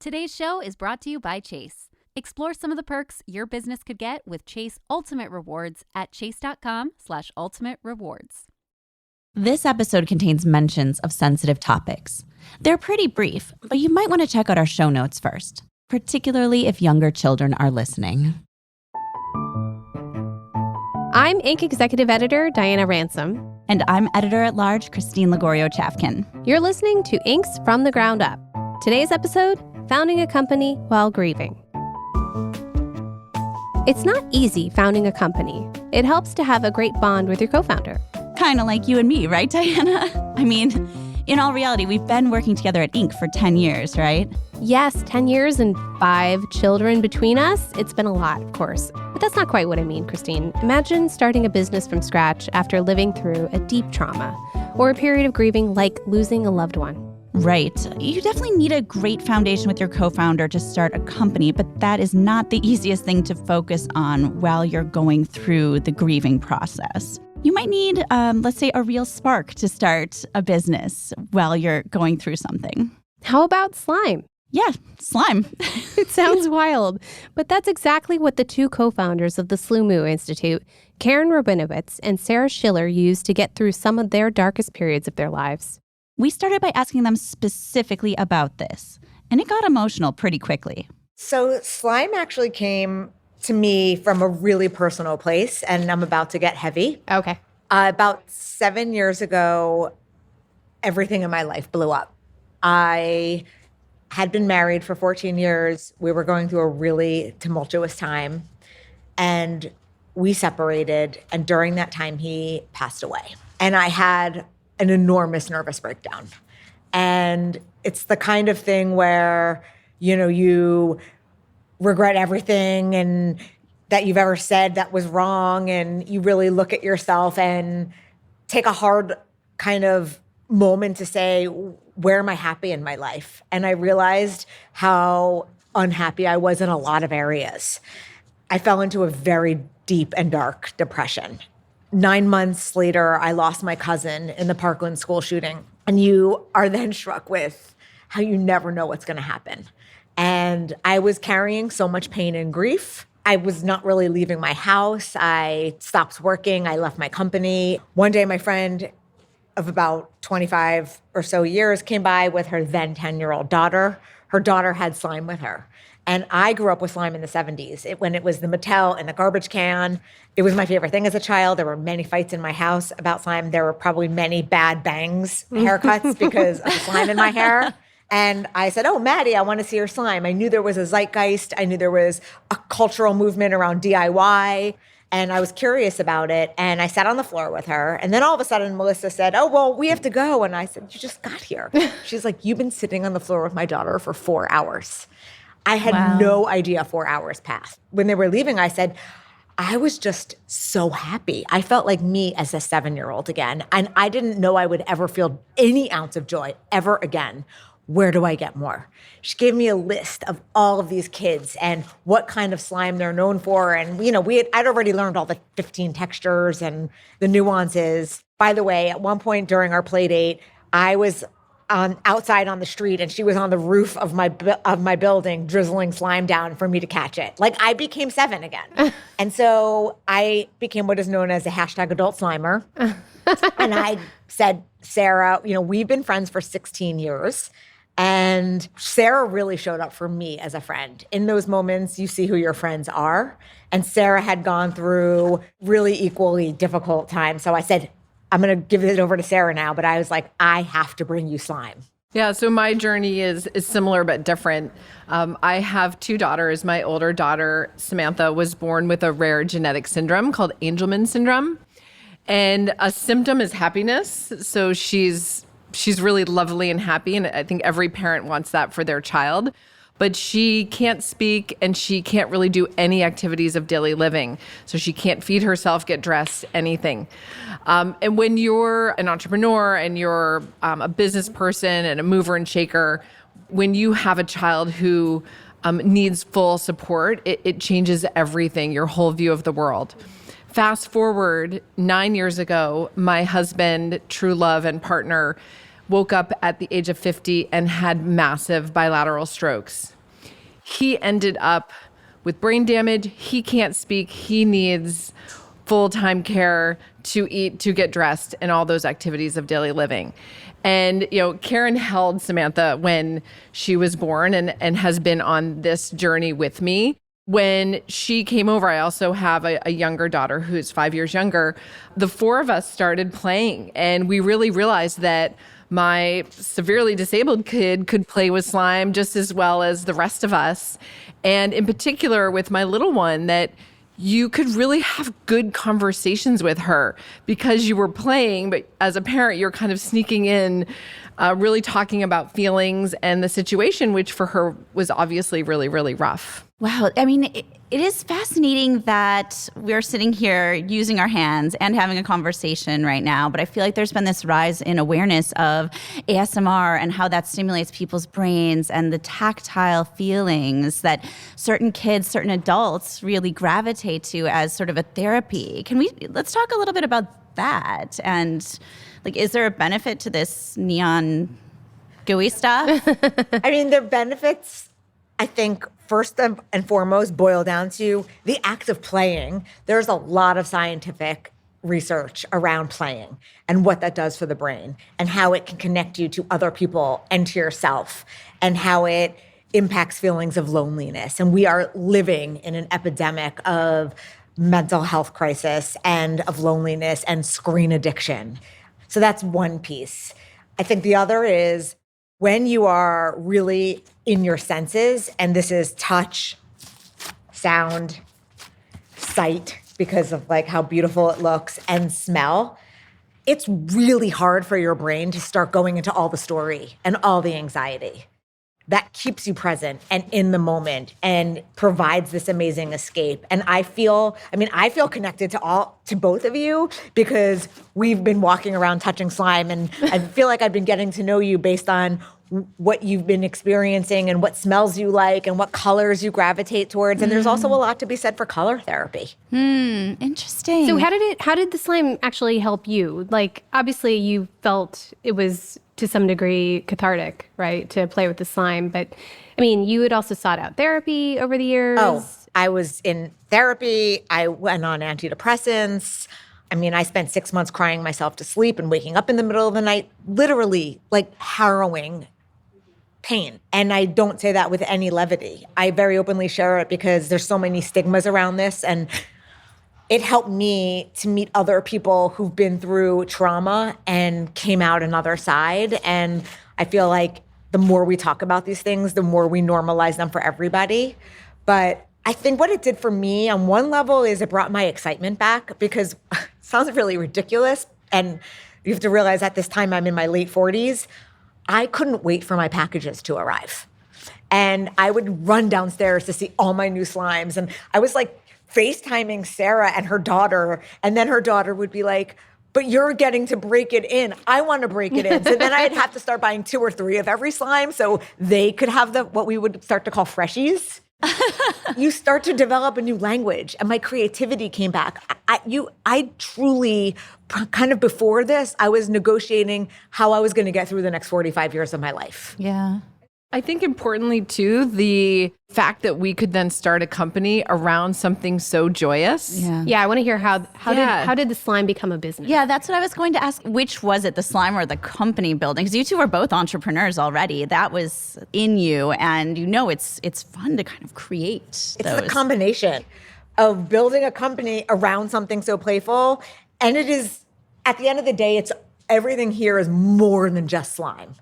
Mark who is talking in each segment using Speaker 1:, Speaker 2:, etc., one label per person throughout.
Speaker 1: Today's show is brought to you by Chase. Explore some of the perks your business could get with Chase Ultimate Rewards at chase.com/ultimate rewards.
Speaker 2: This episode contains mentions of sensitive topics. They're pretty brief, but you might want to check out our show notes first, particularly if younger children are listening.
Speaker 3: I'm Inc. Executive Editor Diana Ransom.
Speaker 2: And I'm Editor-at-Large Christine Lagorio-Chafkin.
Speaker 3: You're listening to Inc.'s From the Ground Up. Today's episode, Founding a Company While Grieving. It's not easy founding a company. It helps to have a great bond with your co-founder.
Speaker 2: Kind of like you and me, right, Diana? I mean, in all reality, we've been working together at Inc. for 10 years, right?
Speaker 3: Yes, 10 years and 5 children between us. It's been a lot, of course. But that's not quite what I mean, Christine. Imagine starting a business from scratch after living through a deep trauma or a period of grieving like losing a loved one.
Speaker 2: Right. You definitely need a great foundation with your co-founder to start a company, but that is not the easiest thing to focus on while you're going through the grieving process. You might need, let's say, a real spark to start a business while you're going through something.
Speaker 3: How about slime?
Speaker 2: Yeah, slime.
Speaker 3: It sounds wild, but that's exactly what the two co-founders of the Sloomoo Institute, Karen Robinovitz and Sara Schiller, used to get through some of their darkest periods of their lives.
Speaker 2: We started by asking them specifically about this, and it got emotional pretty quickly.
Speaker 4: So slime actually came to me from a really personal place, and I'm about to get heavy.
Speaker 3: Okay.
Speaker 4: About 7 years ago, everything in my life blew up. I had been married for 14 years. We were going through a really tumultuous time, and we separated. And during that time, he passed away. And I had an enormous nervous breakdown. And it's the kind of thing where, you regret everything and that you've ever said that was wrong. And you really look at yourself and take a hard kind of moment to say, where am I happy in my life? And I realized how unhappy I was in a lot of areas. I fell into a very deep and dark depression. 9 months later, I lost my cousin in the Parkland school shooting. And you are then struck with how you never know what's going to happen. And I was carrying so much pain and grief. I was not really leaving my house. I stopped working. I left my company. One day, my friend of about 25 or so years came by with her then 10-year-old daughter. Her daughter had slime with her. And I grew up with slime in the 70s, when it was the Mattel in the garbage can. It was my favorite thing as a child. There were many fights in my house about slime. There were probably many bad bangs haircuts because of the slime in my hair. And I said, oh, Maddie, I want to see your slime. I knew there was a zeitgeist. I knew there was a cultural movement around DIY. And I was curious about it. And I sat on the floor with her. And then all of a sudden, Melissa said, oh, well, we have to go. And I said, you just got here. She's like, you've been sitting on the floor with my daughter for 4 hours. I had no idea 4 hours passed. When they were leaving, I said, I was just so happy. I felt like me as a 7-year-old again. And I didn't know I would ever feel any ounce of joy ever again. Where do I get more? She gave me a list of all of these kids and what kind of slime they're known for. And, I'd already learned all the 15 textures and the nuances. By the way, at one point during our play date, I was outside on the street and she was on the roof of my building drizzling slime down for me to catch it. Like I became 7 again. And so I became what is known as a #adult slimer. And I said, Sarah, we've been friends for 16 years. And Sarah really showed up for me as a friend. In those moments, you see who your friends are. And Sarah had gone through really equally difficult times. So I said, I'm going to give it over to Sarah now, but I was like, I have to bring you slime.
Speaker 5: Yeah, so my journey is similar but different. I have 2 daughters. My older daughter, Samantha, was born with a rare genetic syndrome called Angelman syndrome. And a symptom is happiness. So she's really lovely and happy. And I think every parent wants that for their child. But she can't speak and she can't really do any activities of daily living. So she can't feed herself, get dressed, anything. And when you're an entrepreneur and you're a business person and a mover and shaker, when you have a child who needs full support, it changes everything, your whole view of the world. Fast forward 9 years ago, my husband, true love and partner, woke up at the age of 50 and had massive bilateral strokes. He ended up with brain damage. He can't speak. He needs full-time care to eat, to get dressed, and all those activities of daily living. And, Karen held Samantha when she was born and has been on this journey with me. When she came over, I also have a younger daughter who's 5 years younger. The four of us started playing, and we really realized that my severely disabled kid could play with slime just as well as the rest of us. And in particular with my little one, that you could really have good conversations with her because you were playing, but as a parent, you're kind of sneaking in, really talking about feelings and the situation, which for her was obviously really, really rough.
Speaker 2: Wow. I mean, it is fascinating that we're sitting here using our hands and having a conversation right now, but I feel like there's been this rise in awareness of ASMR and how that stimulates people's brains and the tactile feelings that certain kids, certain adults really gravitate to as sort of a therapy. Let's talk a little bit about that. And is there a benefit to this neon gooey stuff?
Speaker 4: I mean, the benefits, I think, first and foremost, boil down to the act of playing. There's a lot of scientific research around playing and what that does for the brain and how it can connect you to other people and to yourself and how it impacts feelings of loneliness. And we are living in an epidemic of mental health crisis and of loneliness and screen addiction. So that's one piece. I think the other is when you are really in your senses, and this is touch, sound, sight, because of how beautiful it looks, and smell, it's really hard for your brain to start going into all the story and all the anxiety. That keeps you present and in the moment and provides this amazing escape. And I feel connected to both of you because we've been walking around touching slime, and I feel like I've been getting to know you based on what you've been experiencing and what smells you like and what colors you gravitate towards. And there's also a lot to be said for color therapy.
Speaker 2: Interesting.
Speaker 3: So how did the slime actually help you? Obviously you felt it was to some degree cathartic, right, to play with the slime. But I mean, you had also sought out therapy over the years.
Speaker 4: Oh, I was in therapy. I went on antidepressants. I mean, I spent 6 months crying myself to sleep and waking up in the middle of the night, literally harrowing pain. And I don't say that with any levity. I very openly share it because there's so many stigmas around this. And it helped me to meet other people who've been through trauma and came out another side. And I feel like the more we talk about these things, the more we normalize them for everybody. But I think what it did for me on one level is it brought my excitement back because it sounds really ridiculous. And you have to realize at this time I'm in my late 40s. I couldn't wait for my packages to arrive. And I would run downstairs to see all my new slimes. And I was FaceTiming Sarah and her daughter. And then her daughter would be like, but you're getting to break it in. I want to break it in. So then I'd have to start buying 2 or 3 of every slime so they could have what we would start to call freshies. You start to develop a new language, and my creativity came back. I truly, kind of before this, I was negotiating how I was going to get through the next 45 years of my life.
Speaker 2: Yeah.
Speaker 5: I think importantly too, the fact that we could then start a company around something so joyous.
Speaker 3: Yeah, I want to hear how did the slime become a business?
Speaker 2: Yeah, that's what I was going to ask. Which was it, the slime or the company building? Because you two were both entrepreneurs already. That was in you, and it's fun to kind of create
Speaker 4: It's the combination of building a company around something so playful, and it is, at the end of the day, it's everything here is more than just slime.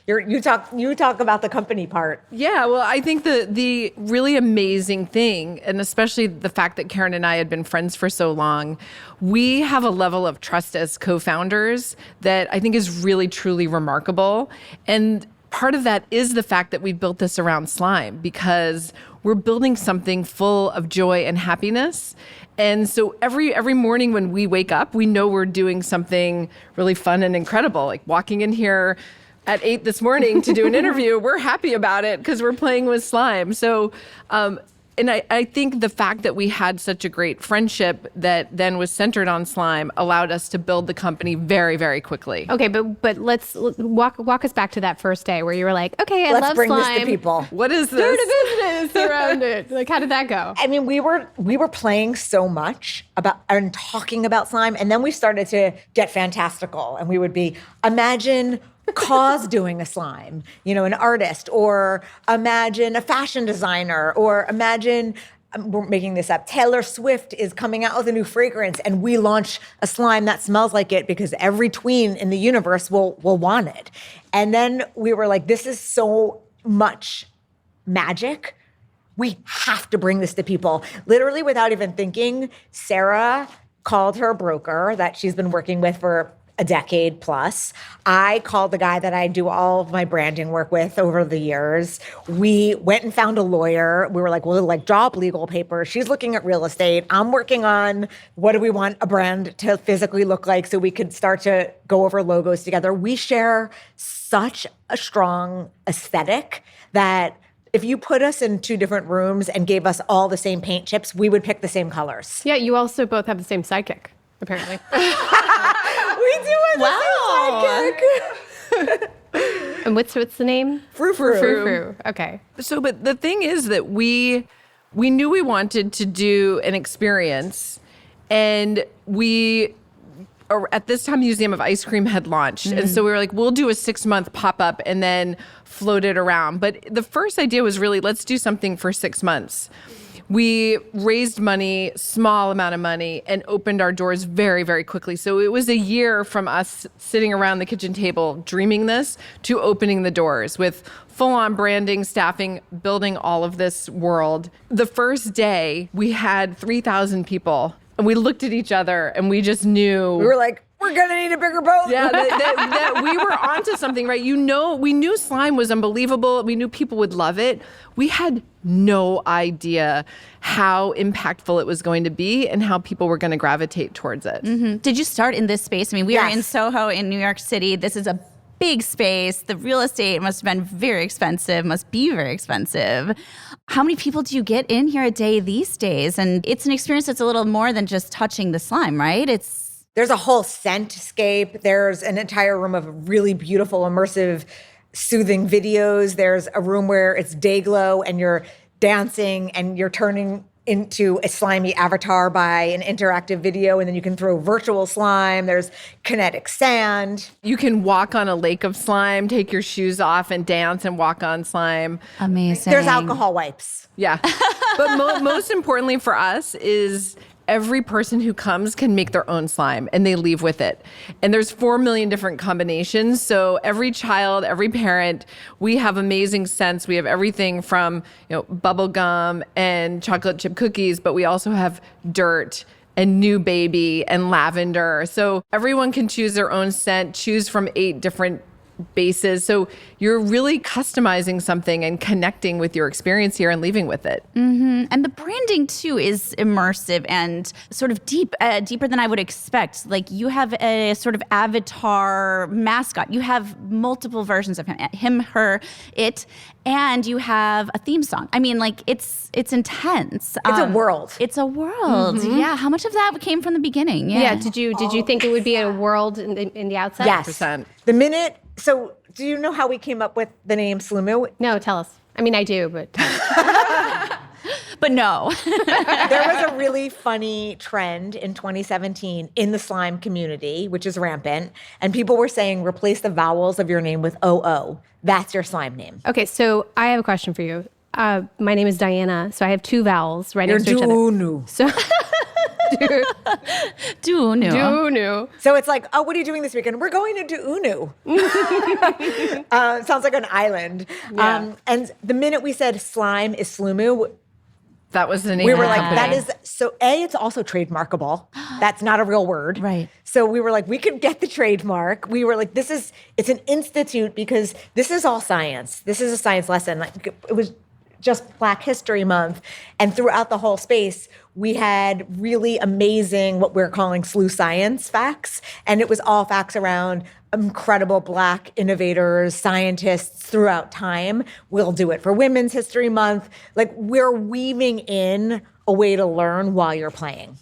Speaker 4: You talk about the company part.
Speaker 5: Yeah, well, I think the really amazing thing, and especially the fact that Karen and I had been friends for so long, we have a level of trust as co-founders that I think is really, truly remarkable. And part of that is the fact that we built this around slime because we're building something full of joy and happiness. And so every morning when we wake up, we know we're doing something really fun and incredible, like walking in here at 8 this morning to do an interview. We're happy about it because we're playing with slime. So And I think the fact that we had such a great friendship that then was centered on slime allowed us to build the company very, very quickly.
Speaker 3: Okay, but let's walk us back to that first day where you were like, okay, I
Speaker 4: Let's
Speaker 3: love
Speaker 4: bring
Speaker 3: slime.
Speaker 4: this to people.
Speaker 5: What is
Speaker 3: Start
Speaker 5: this?
Speaker 3: a business around it. Like, how did that go?
Speaker 4: I mean, we were playing so much about and talking about slime, and then we started to get fantastical, and we would be imagine Cause doing a slime, an artist, or imagine a fashion designer, or imagine, we're making this up, Taylor Swift is coming out with a new fragrance and we launch a slime that smells like it because every tween in the universe will want it. And then we were like, this is so much magic. We have to bring this to people. Literally without even thinking, Sarah called her broker that she's been working with for a decade plus. I called the guy that I do all of my branding work with over the years. We went and found a lawyer. We were like, we'll draw up legal papers. She's looking at real estate. I'm working on what do we want a brand to physically look like so we could start to go over logos together. We share such a strong aesthetic that if you put us in two different rooms and gave us all the same paint chips, we would pick the same colors.
Speaker 3: Yeah, you also both have the same sidekick, apparently.
Speaker 4: We do it. Wow.
Speaker 3: And what's the name?
Speaker 4: Frou.
Speaker 3: Frou. Okay.
Speaker 5: So, but the thing is that we knew we wanted to do an experience, and at this time, Museum of Ice Cream had launched. And so we were like, we'll do a 6-month pop-up and then float it around. But the first idea was really, let's do something for 6 months. We raised money, small amount of money, and opened our doors very, very quickly. So it was a year from us sitting around the kitchen table dreaming this to opening the doors with full-on branding, staffing, building all of this world. The first day, we had 3,000 people, and we looked at each other, and we just knew.
Speaker 4: We were like, we're going to need a bigger boat.
Speaker 5: Yeah, that we were onto something, right? We knew slime was unbelievable. We knew people would love it. We had no idea how impactful it was going to be and how people were going to gravitate towards it.
Speaker 2: Mm-hmm. Did you start in this space? I mean, we are
Speaker 4: Yes.
Speaker 2: in SoHo in New York City. This is a big space. The real estate must have been very expensive, must be very expensive. How many people do you get in here a day these days? And it's an experience that's a little more than just touching the slime, right?
Speaker 4: There's a whole scentscape. There's an entire room of really beautiful, immersive, soothing videos. There's a room where it's day glow and you're dancing and you're turning into a slimy avatar by an interactive video, and then you can throw virtual slime. There's kinetic sand.
Speaker 5: You can walk on a lake of slime, take your shoes off and dance and walk on slime.
Speaker 2: Amazing.
Speaker 4: There's alcohol wipes.
Speaker 5: Yeah. But most importantly for us is every person who comes can make their own slime and they leave with it. And there's 4 million different combinations. So every child, every parent, we have amazing scents. We have everything from, bubble gum and chocolate chip cookies, but we also have dirt and new baby and lavender. So everyone can choose their own scent, choose from 8 different bases. So you're really customizing something and connecting with your experience here and leaving with it.
Speaker 2: Mm-hmm. And the branding too is immersive and sort of deeper than I would expect. Like you have a sort of avatar mascot. You have multiple versions of him, her, it, and you have a theme song. I mean, like it's intense.
Speaker 4: It's a world.
Speaker 2: It's a world. Mm-hmm. Yeah. How much of that came from the beginning?
Speaker 3: Yeah. Did you think it would be a world in the outside?
Speaker 4: Yes.
Speaker 5: 100%.
Speaker 4: The minute. So do you know how we came up with the name Sloomoo?
Speaker 3: No, tell us. I mean, I do, but tell us.
Speaker 2: But no.
Speaker 4: There was a really funny trend in 2017 in the slime community, which is rampant. And people were saying, replace the vowels of your name with OO. That's your slime name.
Speaker 3: Okay, so I have a question for you. My name is Diana, so I have 2 vowels right next to each other.
Speaker 4: Duunu.
Speaker 3: So,
Speaker 2: Duunu.
Speaker 4: So it's like, oh, what are you doing this weekend? We're going to Duunu. Sounds like an island.
Speaker 3: Yeah.
Speaker 4: And the minute we said slime is Sloomoo,
Speaker 5: That was the name
Speaker 4: we
Speaker 5: of
Speaker 4: were
Speaker 5: the
Speaker 4: like,
Speaker 5: company.
Speaker 4: that is so. It's also trademarkable. That's not a real word,
Speaker 2: Right.
Speaker 4: So we were like, we could get the trademark. We were like, it's an institute because this is all science. This is a science lesson. Like it was just Black History Month. And throughout the whole space, we had really amazing, what we're calling SLU science facts. And it was all facts around incredible Black innovators, scientists throughout time. We'll do it for Women's History Month. Like, we're weaving in a way to learn while you're playing.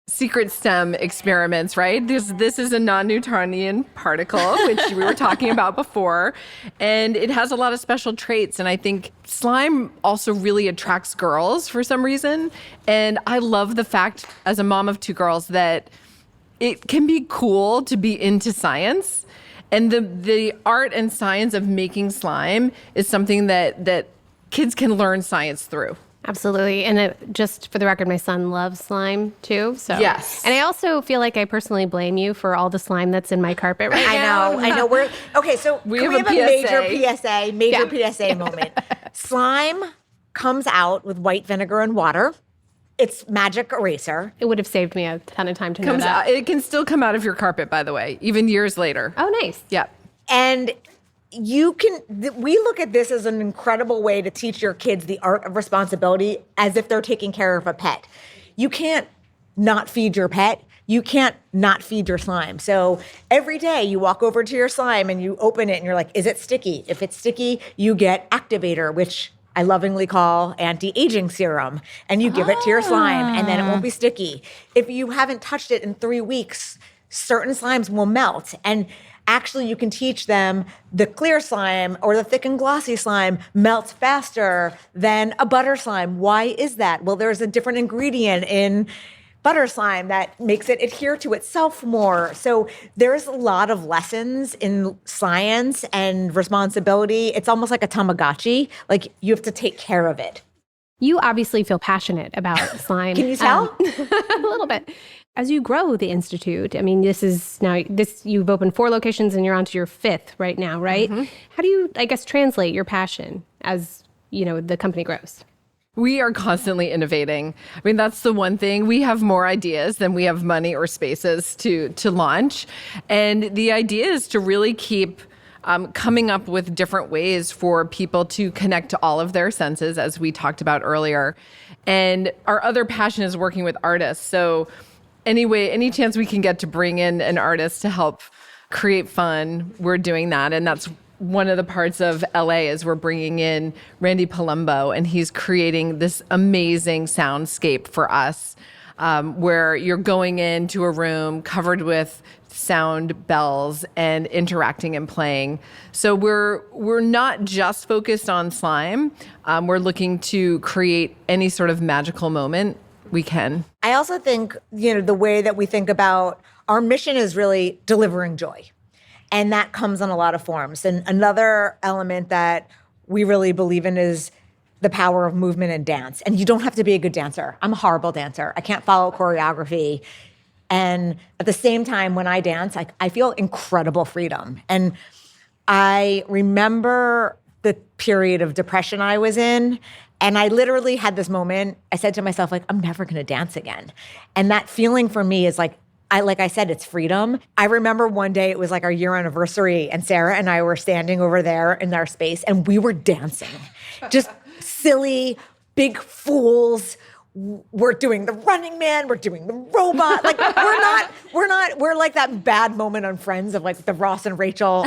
Speaker 5: Secret STEM experiments, right? This is a non-Newtonian particle, which we were talking about before, and it has a lot of special traits. And I think slime also really attracts girls for some reason. And I love the fact, as a mom of 2 girls, that it can be cool to be into science. And the art and science of making slime is something that kids can learn science through.
Speaker 3: Absolutely. And just for the record, my son loves slime too. So
Speaker 5: yes.
Speaker 3: And I also feel like I personally blame you for all the slime that's in my carpet right now.
Speaker 4: I know. We're okay. So
Speaker 5: we
Speaker 4: have
Speaker 5: have
Speaker 4: a
Speaker 5: PSA.
Speaker 4: major PSA moment. Slime comes out with white vinegar and water. It's magic eraser.
Speaker 3: It would have saved me a ton of time to know that.
Speaker 5: It can still come out of your carpet, by the way, even years later.
Speaker 3: Oh, nice.
Speaker 5: Yeah.
Speaker 4: And we look at this as an incredible way to teach your kids the art of responsibility as if they're taking care of a pet. You can't not feed your pet. You can't not feed your slime. So every day you walk over to your slime and you open it and you're like, is it sticky? If it's sticky, you get activator, which I lovingly call anti-aging serum, and you give it to your slime and then it won't be sticky. If you haven't touched it in 3 weeks, certain slimes will melt. And actually, you can teach them the clear slime or the thick and glossy slime melts faster than a butter slime. Why is that? Well, there's a different ingredient in butter slime that makes it adhere to itself more. So there's a lot of lessons in science and responsibility. It's almost like a Tamagotchi. Like, you have to take care of it.
Speaker 3: You obviously feel passionate about slime.
Speaker 4: Can you tell?
Speaker 3: A little bit. As you grow the Institute, I mean, you've opened 4 locations and you're on to your 5th right now, right? Mm-hmm. How do you, I guess, translate your passion as, the company grows?
Speaker 5: We are constantly innovating. I mean, that's the one thing. We have more ideas than we have money or spaces to launch. And the idea is to really keep coming up with different ways for people to connect to all of their senses, as we talked about earlier. And our other passion is working with artists. So any chance we can get to bring in an artist to help create fun, we're doing that. And that's one of the parts of LA is we're bringing in Randy Palumbo, and he's creating this amazing soundscape for us, where you're going into a room covered with sound bells and interacting and playing. So we're not just focused on slime. We're looking to create any sort of magical moment we can.
Speaker 4: I also think, the way that we think about our mission is really delivering joy. And that comes in a lot of forms. And another element that we really believe in is the power of movement and dance. And you don't have to be a good dancer. I'm a horrible dancer. I can't follow choreography. And at the same time, when I dance, I feel incredible freedom. And I remember the period of depression I was in. And I literally had this moment. I said to myself, I'm never going to dance again. And that feeling for me is like I said, it's freedom. I remember one day it was like our year anniversary, and Sarah and I were standing over there in our space, and we were dancing. Just silly, big fools. We're doing the Running Man. We're doing the robot. We're like that bad moment on Friends of like the Ross and Rachel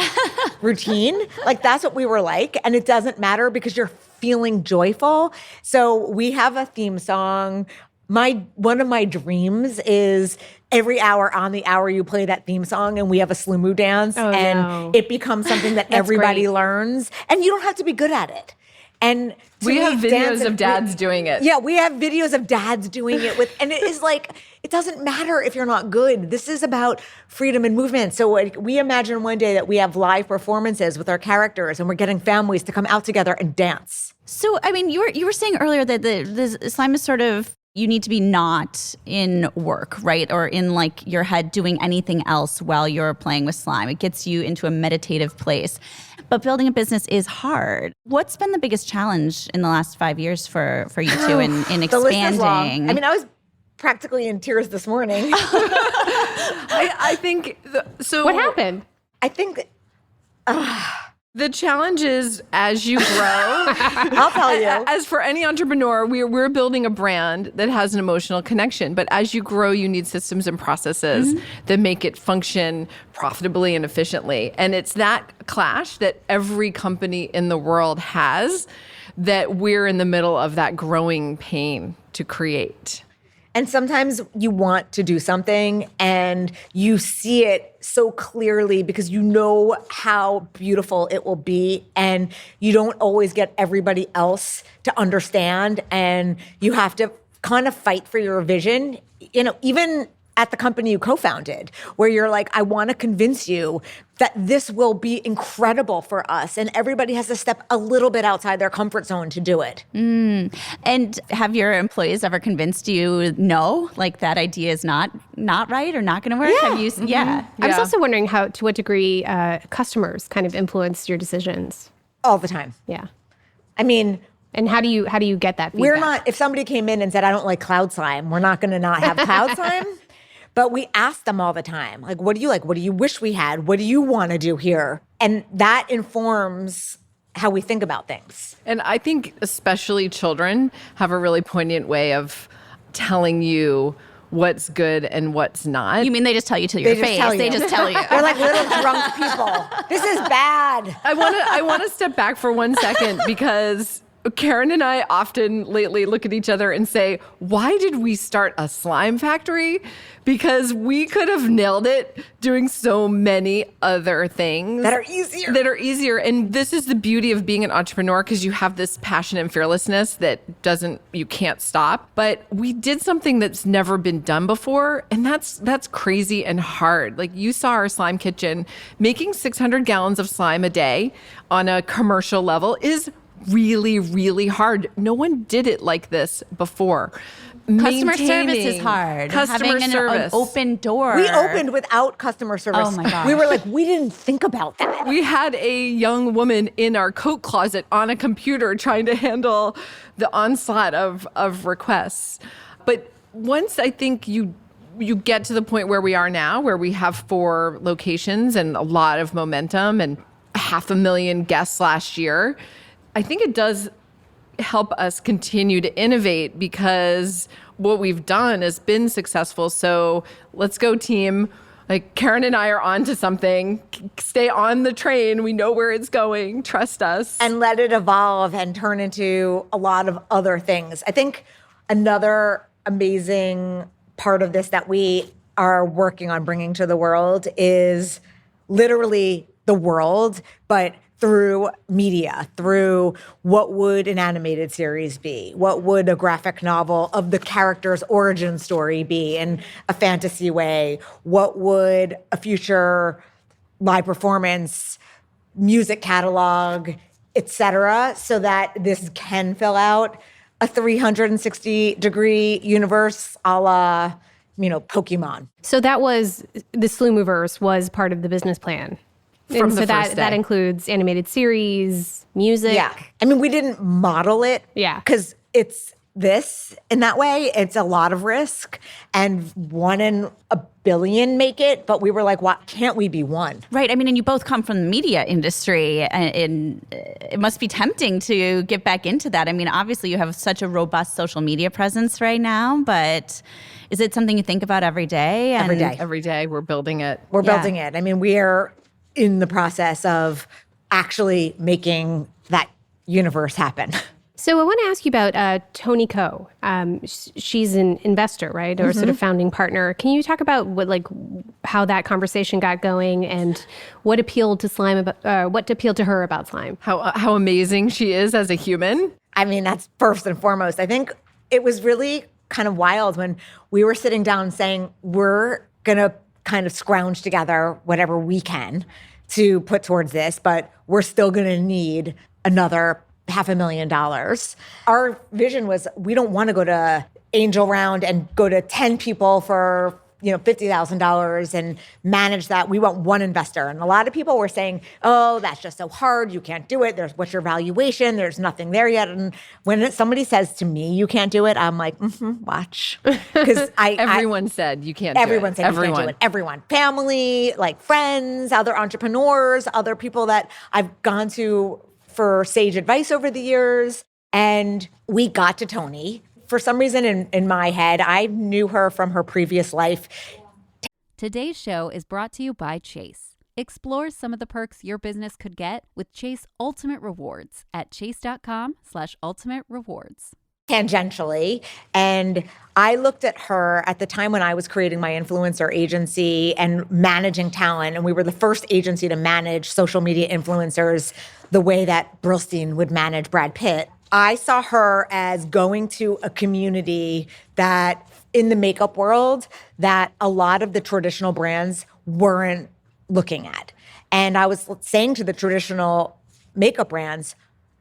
Speaker 4: routine. Like, that's what we were like. And it doesn't matter because you're feeling joyful. So we have a theme song. One of my dreams is every hour on the hour you play that theme song and we have a Sloomoo dance it becomes something that everybody learns, and you don't have to be good at it. And
Speaker 5: we have videos of dads doing it.
Speaker 4: Yeah, we have videos of dads doing it and it is like, it doesn't matter if you're not good. This is about freedom and movement. So we imagine one day that we have live performances with our characters and we're getting families to come out together and dance.
Speaker 2: So, I mean, you were saying earlier that the slime is sort of, you need to be not in work, right? Or in like your head doing anything else while you're playing with slime. It gets you into a meditative place. But building a business is hard. What's been the biggest challenge in the last 5 years for you two in expanding?
Speaker 4: The list is long. I mean, I was practically in tears this morning.
Speaker 5: I think, so.
Speaker 3: What happened?
Speaker 4: I think
Speaker 5: The challenge is as you grow,
Speaker 4: I'll tell you.
Speaker 5: As for any entrepreneur, we're building a brand that has an emotional connection. But as you grow, you need systems and processes that make it function profitably and efficiently. And it's that clash that every company in the world has that we're in the middle of that growing pain to create.
Speaker 4: And sometimes you want to do something and you see it so clearly because you know how beautiful it will be, and you don't always get everybody else to understand, and you have to kind of fight for your vision, even at the company you co-founded, where you're like, I want to convince you that this will be incredible for us. And everybody has to step a little bit outside their comfort zone to do it.
Speaker 2: And have your employees ever convinced you, no, like that idea is not right or not going to work?
Speaker 4: Yeah.
Speaker 2: Have you? Yeah.
Speaker 3: I was also wondering to what degree customers kind of influence your decisions.
Speaker 4: All the time.
Speaker 3: Yeah.
Speaker 4: I mean,
Speaker 3: And how do you get that feedback?
Speaker 4: if somebody came in and said, I don't like cloud slime, we're not going to not have cloud slime. But we ask them all the time, like, what do you like? What do you wish we had? What do you want to do here? And that informs how we think about things.
Speaker 5: And I think especially children have a really poignant way of telling you what's good and what's not.
Speaker 2: You mean they just tell you to your
Speaker 4: They just
Speaker 2: face?
Speaker 4: tell you.
Speaker 2: They just tell you.
Speaker 4: They're like little drunk people. This is bad.
Speaker 5: I want to step back for 1 second because Karen and I often lately look at each other and say, why did we start a slime factory? Because we could have nailed it doing so many other things
Speaker 4: That are easier.
Speaker 5: And this is the beauty of being an entrepreneur, because you have this passion and fearlessness that you can't stop. But we did something that's never been done before. And that's crazy and hard. Like, you saw our slime kitchen. Making 600 gallons of slime a day on a commercial level is really, really hard. No one did it like this before.
Speaker 2: Customer service is hard. Having an open door.
Speaker 4: We opened without customer service.
Speaker 2: Oh my gosh.
Speaker 4: We were like, we didn't think about that.
Speaker 5: We had a young woman in our coat closet on a computer trying to handle the onslaught of requests. But once I think you get to the point where we are now, where we have 4 locations and a lot of momentum and 500,000 guests last year, I think it does help us continue to innovate, because what we've done has been successful. So let's go, team. Like, Karen and I are on to something. Stay on the train. We know where it's going. Trust us.
Speaker 4: And let it evolve and turn into a lot of other things. I think another amazing part of this that we are working on bringing to the world is literally the world, but through media, through what would an animated series be? What would a graphic novel of the character's origin story be in a fantasy way? What would a future live performance, music catalog, etc., so that this can fill out a 360-degree universe a la, Pokemon.
Speaker 3: So that was the Sloomoo-verse was part of the business plan.
Speaker 5: From the
Speaker 3: so
Speaker 5: first day.
Speaker 3: that includes animated series, music.
Speaker 4: Yeah. I mean, we didn't model it.
Speaker 3: Yeah.
Speaker 4: Because it's this in that way. It's a lot of risk, and 1 in a billion make it. But we were like, why can't we be one?
Speaker 2: Right. I mean, and you both come from the media industry, and it must be tempting to get back into that. I mean, obviously you have such a robust social media presence right now, but is it something you think about every day?
Speaker 4: Every day.
Speaker 5: Every day we're building it.
Speaker 4: We're building it. I mean, we are in the process of actually making that universe happen.
Speaker 3: So I want to ask you about Toni Ko. She's an investor, right? Or sort of founding partner. Can you talk about how that conversation got going and what appealed to what appealed to her about slime?
Speaker 5: How amazing she is as a human.
Speaker 4: I mean, that's first and foremost. I think it was really kind of wild when we were sitting down saying, we're going to kind of scrounge together whatever we can to put towards this, but we're still going to need another $500,000. Our vision was, we don't want to go to angel round and go to 10 people for $50,000 and manage that. We want one investor. And a lot of people were saying, oh, that's just so hard. You can't do it. What's your valuation? There's nothing there yet. And when somebody says to me, you can't do it, I'm like, watch. Because
Speaker 5: everyone said you can't do it.
Speaker 4: Everyone said you can't do it. Everyone. Family, like friends, other entrepreneurs, other people that I've gone to for sage advice over the years. And we got to Tony. For some reason in my head, I knew her from her previous life.
Speaker 1: Today's show is brought to you by Chase. Explore some of the perks your business could get with Chase Ultimate Rewards at chase.com/ultimate rewards.
Speaker 4: Tangentially. And I looked at her at the time when I was creating my influencer agency and managing talent. And we were the first agency to manage social media influencers the way that Brillstein would manage Brad Pitt. I saw her as going to a community that in the makeup world that a lot of the traditional brands weren't looking at. And I was saying to the traditional makeup brands,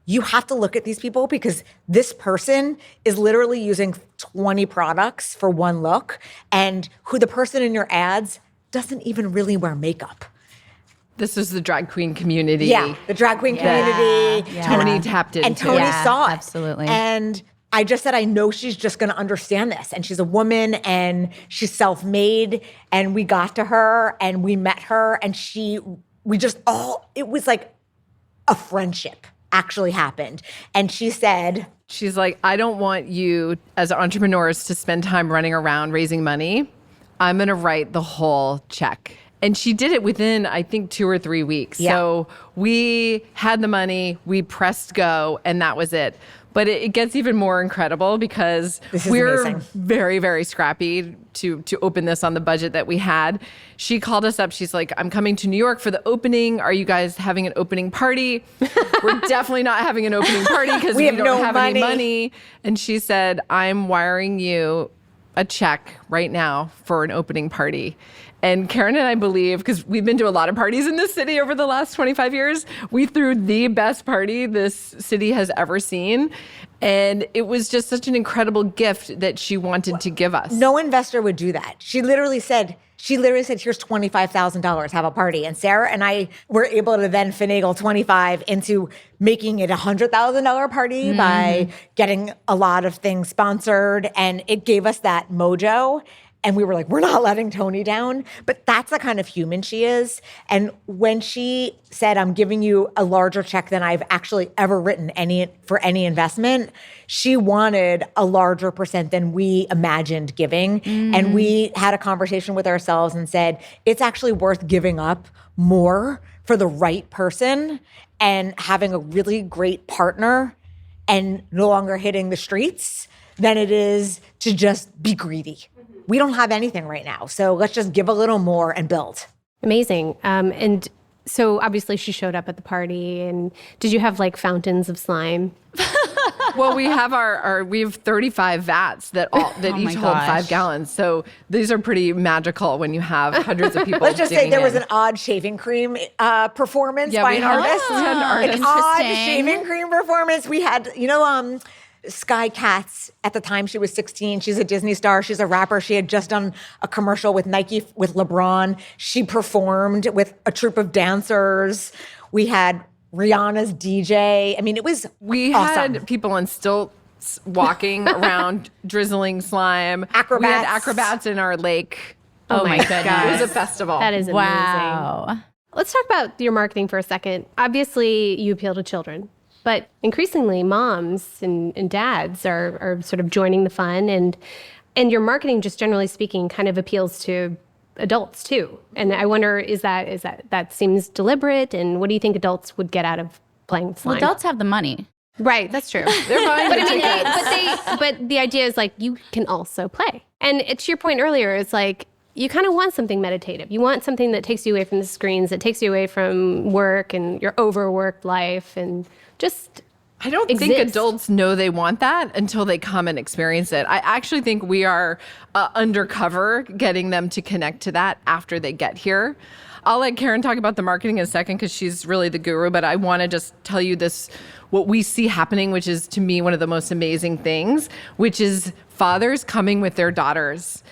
Speaker 4: you have to look at these people because this person is literally using 20 products for one look, and who the person in your ads doesn't even really wear makeup.
Speaker 5: This was the drag queen community.
Speaker 4: Yeah, the drag queen community.
Speaker 5: Yeah. Tony tapped into.
Speaker 4: And Tony saw it.
Speaker 2: Absolutely.
Speaker 4: And I just said, I know she's just going to understand this. And she's a woman and she's self-made. And we got to her and we met her and it was like a friendship actually happened. And she's like,
Speaker 5: I don't want you as entrepreneurs to spend time running around raising money. I'm going to write the whole check. And she did it within, I think, 2 or 3 weeks.
Speaker 4: Yeah.
Speaker 5: So we had the money, we pressed go, and that was it. But it gets even more incredible because we're
Speaker 4: amazing.
Speaker 5: very, very scrappy to open this on the budget that we had. She called us up. She's like, I'm coming to New York for the opening. Are you guys having an opening party? We're definitely not having an opening party because we don't have any money. And she said, I'm wiring you a check right now for an opening party. And Karen and I believe, because we've been to a lot of parties in this city over the last 25 years, we threw the best party this city has ever seen. And it was just such an incredible gift that she wanted to give us.
Speaker 4: No investor would do that. She literally said, here's $25,000, have a party. And Sarah and I were able to then finagle 25 into making it a $100,000 party by getting a lot of things sponsored. And it gave us that mojo. And we were like, we're not letting Tony down. But that's the kind of human she is. And when she said, I'm giving you a larger check than I've actually ever written for any investment, she wanted a larger percent than we imagined giving. And we had a conversation with ourselves and said, it's actually worth giving up more for the right person and having a really great partner and no longer hitting the streets than it is to just be greedy. We don't have anything right now. So let's just give a little more and build.
Speaker 3: Amazing. And so obviously she showed up at the party. And did you have like fountains of slime?
Speaker 5: Well, we have we have 35 vats that each hold 5 gallons. So these are pretty magical when you have hundreds of people.
Speaker 4: Let's just say there was an odd shaving cream performance by an artist.
Speaker 5: We had an artist.
Speaker 4: An odd shaving cream performance. We had, Sky Katz, at the time she was 16. She's a Disney star. She's a rapper. She had just done a commercial with Nike with LeBron. She performed with a troupe of dancers. We had Rihanna's DJ. I mean, it was awesome.
Speaker 5: Had people on stilts walking around, drizzling slime.
Speaker 4: Acrobats.
Speaker 5: We had acrobats in our lake.
Speaker 3: Oh my goodness.
Speaker 5: It was a festival.
Speaker 3: That is amazing.
Speaker 2: Wow.
Speaker 3: Let's talk about your marketing for a second. Obviously, you appeal to children. But increasingly, moms and dads are sort of joining the fun, and your marketing, just generally speaking, kind of appeals to adults too. And I wonder, is that seems deliberate? And what do you think adults would get out of playing with slime?
Speaker 2: Well, adults have the money.
Speaker 3: Right, that's true.
Speaker 5: They're buying
Speaker 3: but the idea is like you can also play. And to your point earlier, it's like you kind of want something meditative. You want something that takes you away from the screens, that takes you away from work and your overworked life, and just
Speaker 5: I don't think adults know they want that until they come and experience it. I actually think we are undercover getting them to connect to that after they get here. I'll let Karen talk about the marketing in a second because she's really the guru, but I want to just tell you what we see happening, which is to me one of the most amazing things, which is fathers coming with their daughters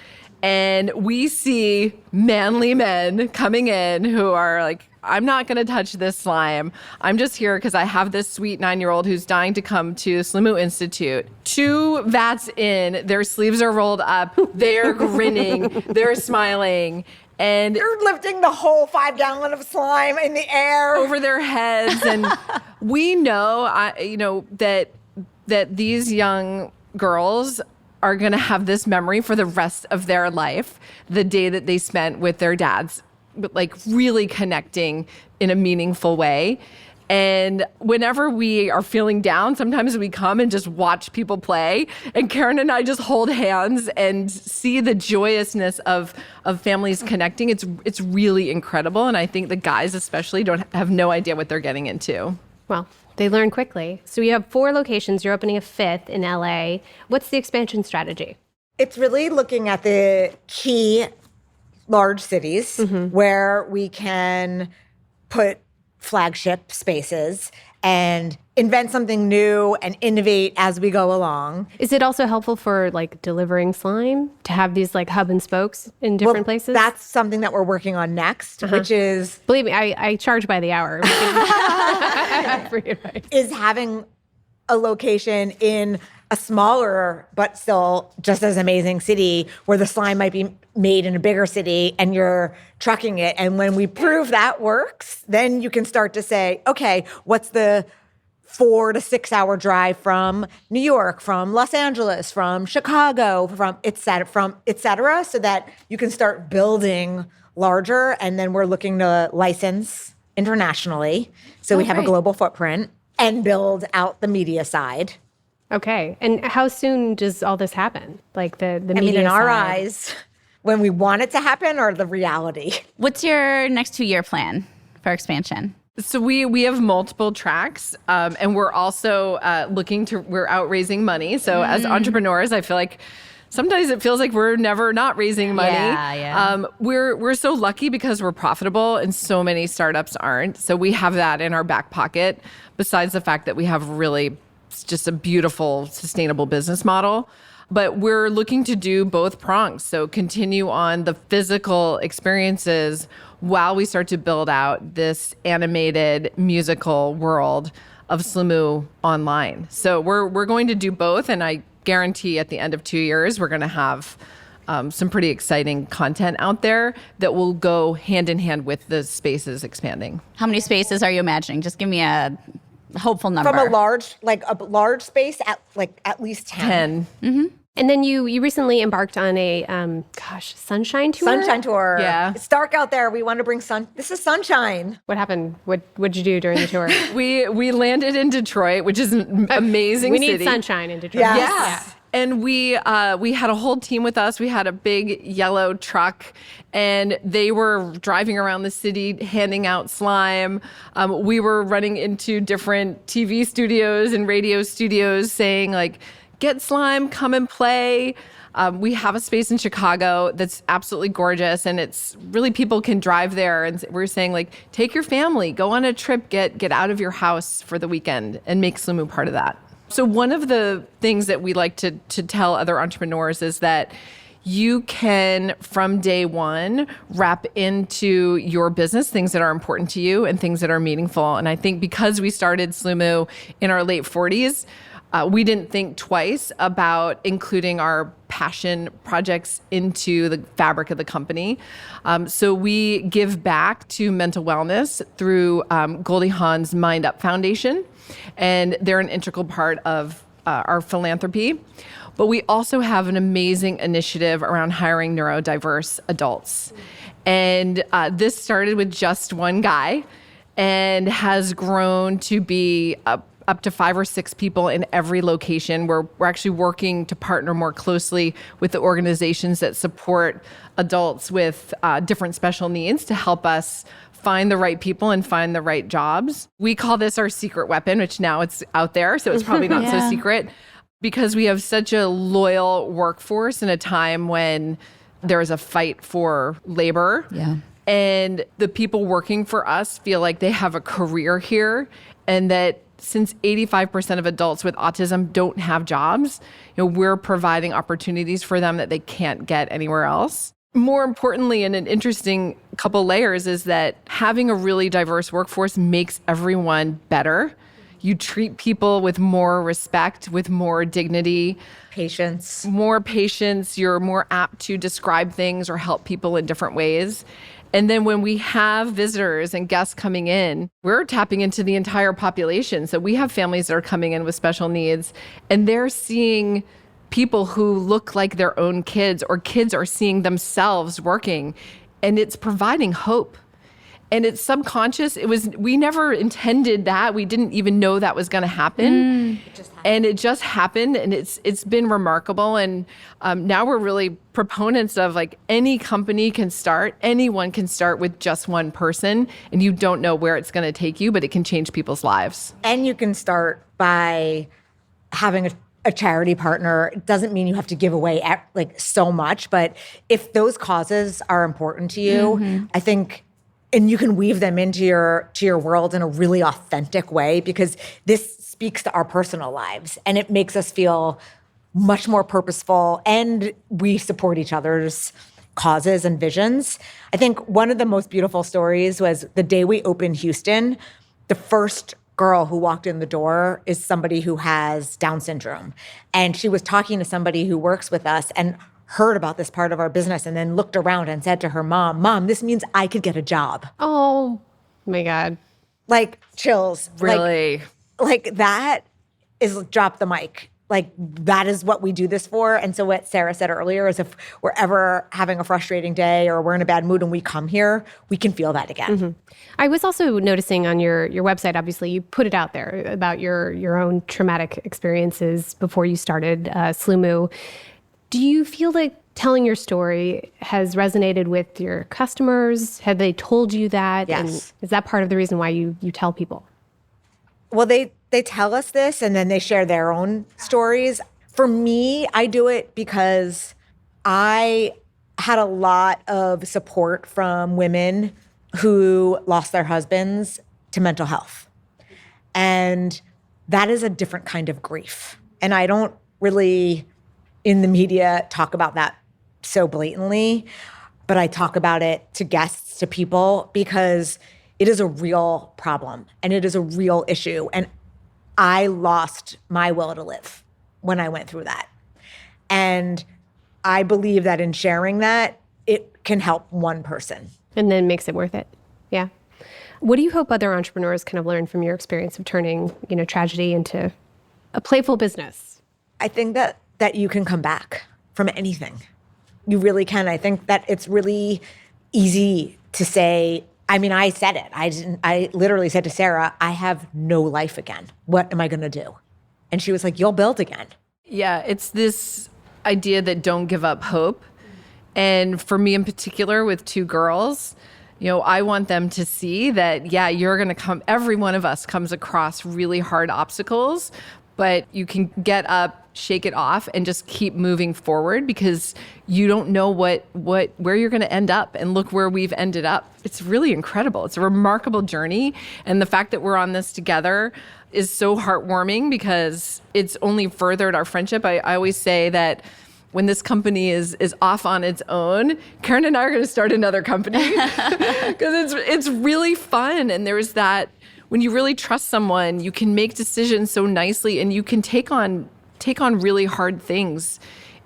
Speaker 5: And we see manly men coming in who are like, I'm not going to touch this slime. I'm just here because I have this sweet 9-year-old who's dying to come to Sloomoo Institute. 2 Vats in, their sleeves are rolled up. They're grinning. They're smiling. And
Speaker 4: You're lifting the whole 5 gallon of slime in the air
Speaker 5: over their heads. And we know, that these young girls are going to have this memory for the rest of their life, the day that they spent with their dads, like really connecting in a meaningful way. And whenever we are feeling down, sometimes we come and just watch people play. And Karen and I just hold hands and see the joyousness of families connecting. It's really incredible. And I think the guys especially have no idea what they're getting into.
Speaker 3: Well, they learn quickly. So you have 4 locations. You're opening a 5th in LA. What's the expansion strategy?
Speaker 4: It's really looking at the key large cities where we can put flagship spaces and invent something new and innovate as we go along.
Speaker 3: Is it also helpful for like delivering slime to have these like hub and spokes in different places?
Speaker 4: That's something that we're working on next, which is...
Speaker 3: Believe me, I charge by the hour. Free advice.
Speaker 4: Is having a location in a smaller but still just as amazing city where the slime might be made in a bigger city and you're trucking it. And when we prove that works, then you can start to say, okay, what's the 4 to 6 hour drive from New York, from Los Angeles, from Chicago, from et cetera, so that you can start building larger. And then we're looking to license internationally. So we have a global footprint and build out the media side.
Speaker 3: Okay. And how soon does all this happen? Like the media
Speaker 4: I mean, in our
Speaker 3: side?
Speaker 4: eyes, when we want it to happen or the reality.
Speaker 2: What's your next 2-year plan for expansion?
Speaker 5: So we have multiple tracks, and we're also we're out raising money. So as entrepreneurs, I feel like sometimes it feels like we're never not raising money.
Speaker 2: Yeah.
Speaker 5: We're so lucky because we're profitable and so many startups aren't. So we have that in our back pocket, besides the fact that we have really just a beautiful, sustainable business model. But we're looking to do both prongs. So continue on the physical experiences while we start to build out this animated musical world of Sloomoo online. So we're going to do both. And I guarantee at the end of 2 years, we're going to have some pretty exciting content out there that will go hand in hand with the spaces expanding.
Speaker 2: How many spaces are you imagining? Just give me a hopeful number.
Speaker 4: From a large space at least 10.
Speaker 5: 10.
Speaker 3: And then you recently embarked on a, sunshine tour?
Speaker 4: Sunshine tour.
Speaker 5: Yeah.
Speaker 4: It's dark out there. We want to bring sun. This is sunshine.
Speaker 3: What happened? What'd you do during the tour?
Speaker 5: We landed in Detroit, which is an amazing
Speaker 3: We
Speaker 5: city.
Speaker 3: need sunshine in Detroit.
Speaker 4: Yes.
Speaker 5: Yeah. And we had a whole team with us. We had a big yellow truck, and they were driving around the city handing out slime. We were running into different TV studios and radio studios saying, like, get slime, come and play. We have a space in Chicago that's absolutely gorgeous, and it's really, people can drive there. And we're saying, like, take your family, go on a trip, get out of your house for the weekend and make Sloomoo part of that. So one of the things that we like to tell other entrepreneurs is that you can, from day one, wrap into your business things that are important to you and things that are meaningful. And I think because we started Sloomoo in our late 40s, we didn't think twice about including our passion projects into the fabric of the company. So we give back to mental wellness through Goldie Hawn's Mind Up Foundation, and they're an integral part of our philanthropy. But we also have an amazing initiative around hiring neurodiverse adults. And this started with just one guy and has grown to be up to 5 or 6 people in every location. We're actually working to partner more closely with the organizations that support adults with different special needs to help us find the right people and find the right jobs. We call this our secret weapon, which now it's out there, so it's probably not so secret, because we have such a loyal workforce in a time when there's a fight for labor.
Speaker 2: Yeah.
Speaker 5: And the people working for us feel like they have a career here, and that since 85% of adults with autism don't have jobs, we're providing opportunities for them that they can't get anywhere else. More importantly, and an interesting couple layers, is that having a really diverse workforce makes everyone better. You treat people with more respect, with more dignity.
Speaker 4: Patience.
Speaker 5: More patience. You're more apt to describe things or help people in different ways. And then when we have visitors and guests coming in, we're tapping into the entire population. So we have families that are coming in with special needs, and they're seeing people who look like their own kids, or kids are seeing themselves working, and it's providing hope. And it's subconscious. We never intended that. We didn't even know that was going to happen. And it just happened, and it's been remarkable. And now we're really proponents of, like, any company can start, anyone can start with just one person, and you don't know where it's going to take you, but it can change people's lives.
Speaker 4: And you can start by having a charity partner. It doesn't mean you have to give away like so much, but if those causes are important to you, I think. And you can weave them into your world in a really authentic way, because this speaks to our personal lives and it makes us feel much more purposeful, and we support each other's causes and visions. I think one of the most beautiful stories was the day we opened Houston. The first girl who walked in the door is somebody who has Down syndrome. And she was talking to somebody who works with us and heard about this part of our business, and then looked around and said to her mom, this means I could get a job.
Speaker 3: Oh my God.
Speaker 4: Like, chills.
Speaker 5: Really?
Speaker 4: Like that is drop the mic. Like, that is what we do this for. And so what Sarah said earlier is, if we're ever having a frustrating day or we're in a bad mood and we come here, we can feel that again.
Speaker 3: I was also noticing on your website, obviously, you put it out there about your own traumatic experiences before you started Sloomoo. Do you feel like telling your story has resonated with your customers? Have they told you that?
Speaker 4: Yes.
Speaker 3: And is that part of the reason why you tell people?
Speaker 4: Well, they tell us this, and then they share their own stories. For me, I do it because I had a lot of support from women who lost their husbands to mental health. And that is a different kind of grief. And I don't really, in the media, talk about that so blatantly, but I talk about it to guests, to people, because it is a real problem and it is a real issue. And I lost my will to live when I went through that. And I believe that in sharing that, it can help one person.
Speaker 3: And then makes it worth it. Yeah. What do you hope other entrepreneurs kind of learn from your experience of turning, tragedy into a playful business?
Speaker 4: I think that you can come back from anything. You really can. I think that it's really easy to say, I said it. I literally said to Sarah, I have no life again. What am I going to do? And she was like, you'll build again.
Speaker 5: Yeah, it's this idea that don't give up hope. And for me in particular, with two girls, I want them to see that, you're going to come, every one of us comes across really hard obstacles, but you can get up, shake it off, and just keep moving forward, because you don't know where you're going to end up. And look where we've ended up. It's really incredible. It's a remarkable journey. And the fact that we're on this together is so heartwarming, because it's only furthered our friendship. I always say that when this company is off on its own, Karen and I are going to start another company, because it's really fun. And there's that, when you really trust someone, you can make decisions so nicely, and you can take on really hard things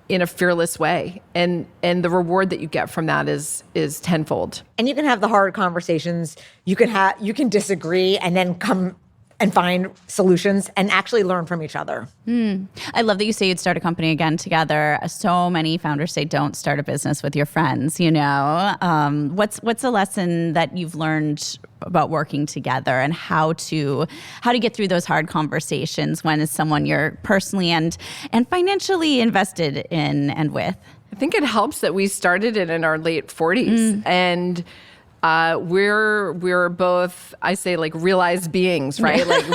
Speaker 5: in a fearless way. And the reward that you get from that is tenfold.
Speaker 4: And you can have the hard conversations. You can disagree and then come and find solutions and actually learn from each other.
Speaker 2: I love that you say you'd start a company again together. So many founders say don't start a business with your friends, What's a lesson that you've learned about working together, and how to get through those hard conversations when it's someone you're personally and financially invested in and with?
Speaker 5: I think it helps that we started it in our late 40s. And we're both, I say, like, realized beings, right? Like,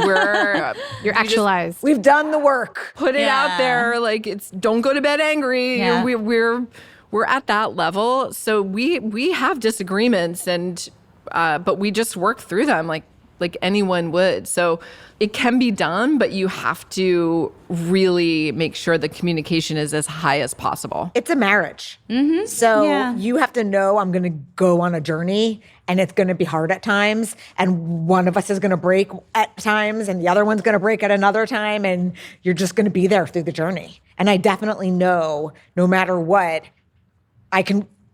Speaker 3: You're actualized.
Speaker 4: We've done the work.
Speaker 5: Put it out there. Like, it's don't go to bed angry.
Speaker 2: Yeah.
Speaker 5: We're at that level. So we have disagreements, and but we just work through them. Like, like anyone would. So it can be done, but you have to really make sure the communication is as high as possible.
Speaker 4: It's a marriage. So you have to know I'm going to go on a journey and it's going to be hard at times. And one of us is going to break at times and the other one's going to break at another time. And you're just going to be there through the journey. And I definitely know no matter what,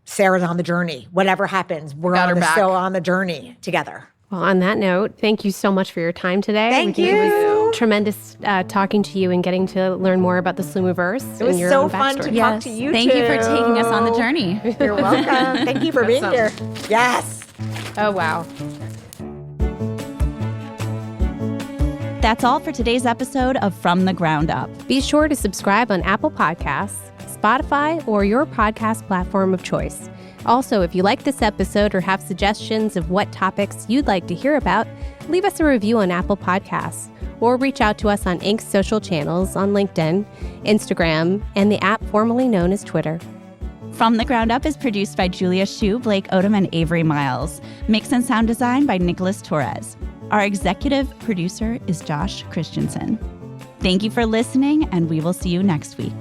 Speaker 4: Sarah's on the journey. Whatever happens, we're still on the journey together.
Speaker 3: Well, on that note, thank you so much for your time today.
Speaker 4: Thank you.
Speaker 3: It was tremendous talking to you and getting to learn more about the Sloomoo-verse.
Speaker 4: It was so fun to talk to you
Speaker 2: Thank you for taking us on the journey.
Speaker 4: You're welcome. Thank you for being here. Yes.
Speaker 3: Oh, wow.
Speaker 2: That's all for today's episode of From the Ground Up.
Speaker 3: Be sure to subscribe on Apple Podcasts, Spotify, or your podcast platform of choice. Also, if you like this episode or have suggestions of what topics you'd like to hear about, leave us a review on Apple Podcasts or reach out to us on Inc.'s social channels on LinkedIn, Instagram, and the app formerly known as Twitter.
Speaker 2: From the Ground Up is produced by Julia Hsu, Blake Odom, and Avery Miles. Mix and sound design by Nicholas Torres. Our executive producer is Josh Christensen. Thank you for listening, and we will see you next week.